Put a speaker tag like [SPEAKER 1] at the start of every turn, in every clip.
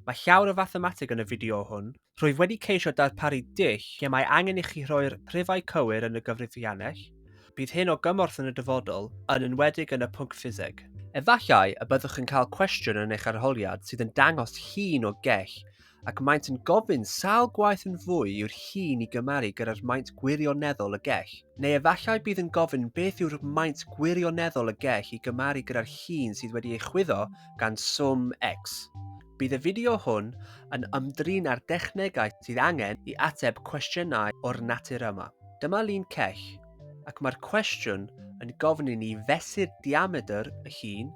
[SPEAKER 1] Mae llawer o fathematig yn y fideo hwn. Rwyf wedi ceisio darparu dull lle mae angen i chi rhoi'r rhifau cywir yn y gyfrifiannell. Bydd hyn o gymorth yn y dyfodol, yn enwedig yn y pwnc ffiseg. Efallai y byddwch yn cael cwestiwn yn eich arholiad sydd yn dangos llun o gell, ac maent yn gofyn sawl gwaith yn fwy yw'r llun i gymaru gyda'r maint gwirioneddol y gell. Neu efallai bydd yn gofyn beth yw'r maint gwirioneddol y gell i gymaru gyda'r llun sydd wedi ei chwyddo gan swm X. Bydd y fideo hwn yn ymdrin ar dechnegau sydd angen i ateb cwestiynau o'r natur yma. Dyma lun cell, ac mae'r cwestiwn yn gofyn i ni fesur diamedr y llun,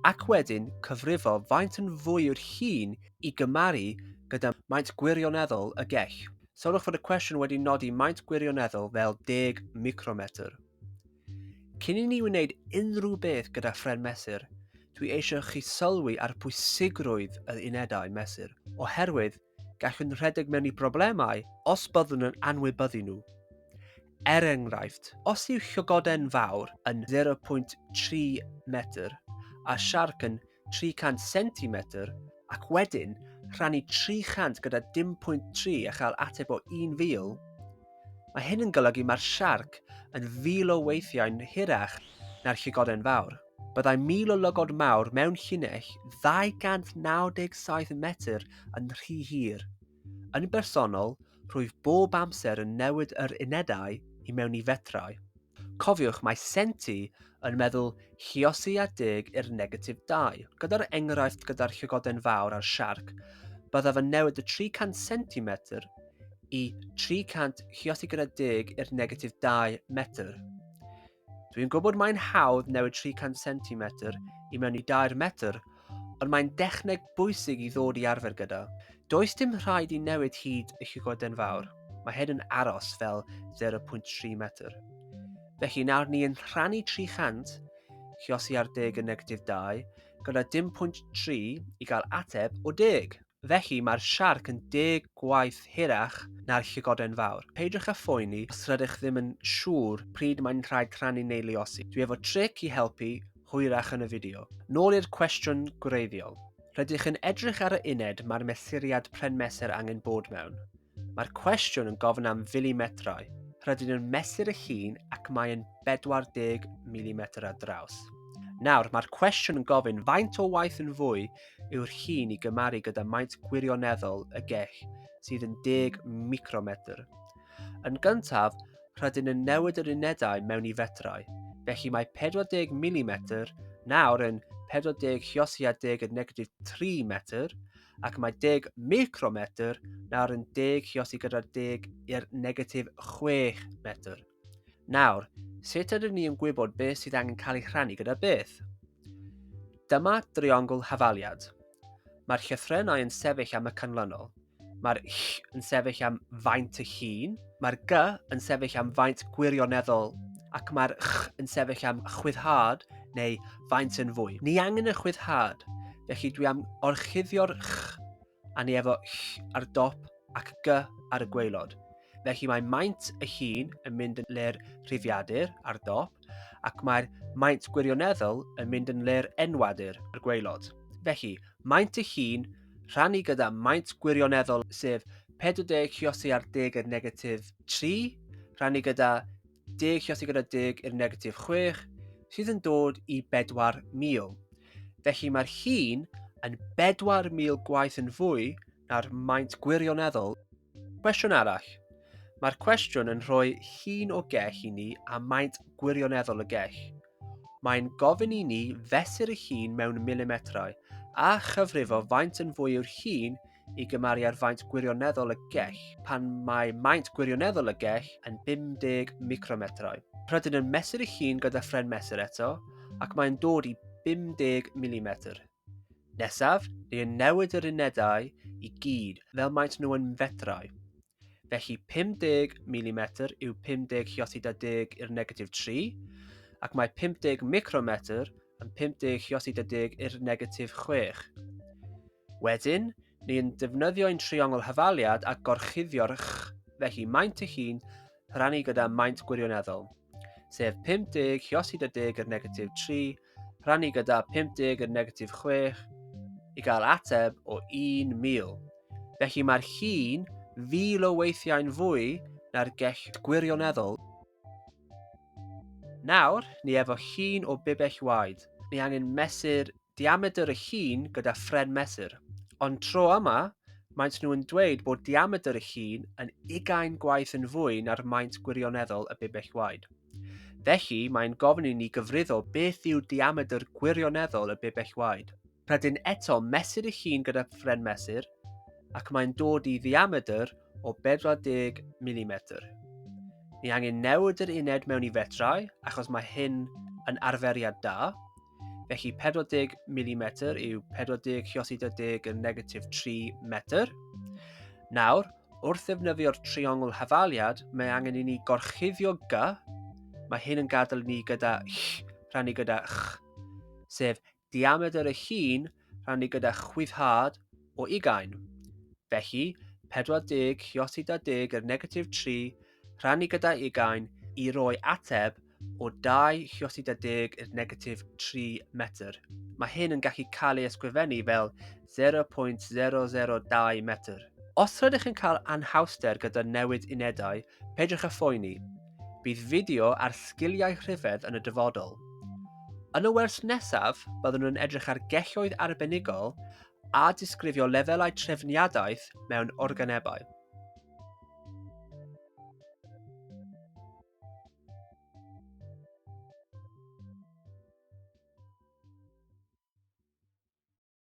[SPEAKER 1] ac wedyn cyfrifo faint yn fwy yw'r llun i gymaru gyda maint gwirioneddol y gell. Sylwch fod y cwestiwn wedi nodi maint gwirioneddol fel 10 micrometr. Cyn i ni wneud unrhyw beth gyda phren mesur, dwi eisiau chi sylwi ar pwysigrwydd y unedau mesur, oherwydd gallwn rhedeg mewn i broblemau os byddwn yn anwybyddu nhw. Enghraifft, os yw llygoden fawr yn 0.3 metr a siarc yn 300 centimetr ac wedyn rhannu 300 gyda 0.3 a chael ateb o 1,000, mae hyn yn golygu mae'r siarc yn 1,000 o weithiau'n hirach na'r llygoden fawr. Byddai 1,000 o lygod mawr mewn llinell 297 metr yn rhy hir. Yn bersonol, rwyf bob amser yn newid yr unedau i mewn i fetrau. Cofiwch mae senti yn meddwl lluosi a 10 i'r negatif 2. Gyda'r enghraifft gyda'r llygoden fawr a'r siarc, byddaf yn newid y 300 cm i 300 lluosi gyda 10 i'r negatif 2 metr. Dwi'n gwybod mae'n hawdd newid 300 cm i mewn i 2 metr, ond mae'n dechneg bwysig i ddod i arfer gyda. Does dim rhaid i newid hyd y llygoden fawr. Mae hyn yn aros fel 0.3 metr. Felly nawr ni yn rhannu 300, lluosi ar 10 yn negatif 2, gyda 0.3 i gael ateb o 10. Felly mae'r siarc yn 10 gwaith hirach na'r llygoden fawr. Peidiwch â phoeni os rydych ddim yn siŵr pryd mae'n rhaid rhannu neu luosi. Dwi efo tric i helpu hwyrach yn y fideo. Nôl i'r cwestiwn gwreiddiol. Rydych yn edrych ar y uned mae'r mesuriad pren mesur angen bod mewn. Mae'r cwestiwn yn gofyn am filimetrau. Rydyn yn mesur y llun ac mae'n 40 mm ar draws. Nawr, mae'r cwestiwn yn gofyn faint o waith yn fwy yw'r llun i gymaru gyda maint gwirioneddol y gell, sydd yn 10 micrometr. Yn gyntaf, rydyn yn newid yr unedau mewn i fetrau, felly mae 40 mm nawr yn 40 lluosi a 10 yn negatif 3 metr, ac mae 10 micrometr nawr yn 10 lluosi gyda 10 i'r negatif 6 metr. Nawr, sut ydym ni yn gwybod beth sydd angen cael ei rhannu gyda beth? Dyma driongl hafaliad. Mae'r llythrennau yn sefyll am y canlynol. Mae'r ll yn sefyll am faint y llun, mae'r g yn sefyll am faint gwirioneddol, ac mae'r ch yn sefyll am chwyddhad neu faint yn fwy. Ni angen y chwyddhad, felly dwi am orchuddio'r ch a ni efo ll ar dop ac g ar y gwaelod. Felly mae maint y llun yn mynd yn le'r rhifiadur ar dop, ac mae'r maint gwirioneddol yn mynd yn le'r enwadur ar gwaelod. Felly, maint y llun rhannu gyda maint gwirioneddol sef 40 lluosi ar 10 i'r negatif 3, rhannu gyda 10 lluosi gyda 10 i'r negatif 6, sydd yn dod i 4,000. Felly mae'r llun yn 4,000 gwaith yn fwy na'r maint gwirioneddol. Cwestiwn arall. Mae'r cwestiwn yn rhoi llun o gell i ni a maint gwirioneddol y gell. Mae'n gofyn i ni fesur y llun mewn milimetrau a chyfrifo faint yn fwy yw'r llun i gymaru ar faint gwirioneddol y gell pan mae maint gwirioneddol y gell yn 50 micrometrau. Rydyn yn mesur y llun gyda phren mesur eto ac mae'n dod i 50 mm. Nesaf, ni yn newid yr unedau i gyd fel maent nhw yn fetrau. Felly 50 mm yw 50 lluosi 10 i'r negatif 3, ac mae 50 micrometr yn 50 lluosi 10 i'r negatif 6. Wedyn, ni yn defnyddio'n triongl hafaliad a gorchuddio'r ch, felly maint y llun rhannu gyda maint gwirioneddol, sef 50 lluosi 10 i'r negatif 3, rhannu gyda 50 i'r negatif 6, i gael ateb o 1,000. Felly mae'r llun 1,000 o weithiau'n fwy na'r gell gwirioneddol. Nawr, ni efo llun o bibell waed. Ni angen mesur diamedr y llun gyda phren mesur. Ond tro yma, maent nhw yn dweud bod diamedr y llun yn 20 gwaith yn fwy na'r maint gwirioneddol y bibell waed. Felly, mae'n gofyn i ni gyfrifo beth yw diamedr gwirioneddol y bibell waed. Rydyn eto mesur y llun gyda phren mesur, ac mae'n dod i ddiamedr o 40 mm. Ni angen newid yr uned mewn i fetrau, achos mae hyn yn arferiad da. Felly 40 mm yw 40 - -3 Nawr, wrth ddefnyddio'r triongl hafaliad, mae angen i ni gorchuddio G. Mae hyn yn gadael ni gyda ll rhannu gyda ch, sef diamedr y llun rhannu gyda chwyddhad o 20. Felly, 40 - -3 rhannu gyda 20 i roi ateb o 2 - -3 metr. Mae hyn yn gallu cael ei ysgrifennu fel 0.002 metr. Os rydych yn cael anhawster gyda newid unedau, peidiwch â phoeni. Bydd fideo ar sgiliau rhyfedd yn y dyfodol. Yn y wers nesaf, byddwn nhw'n edrych ar gelloedd arbenigol a disgrifio lefelau trefniadaeth mewn organebau.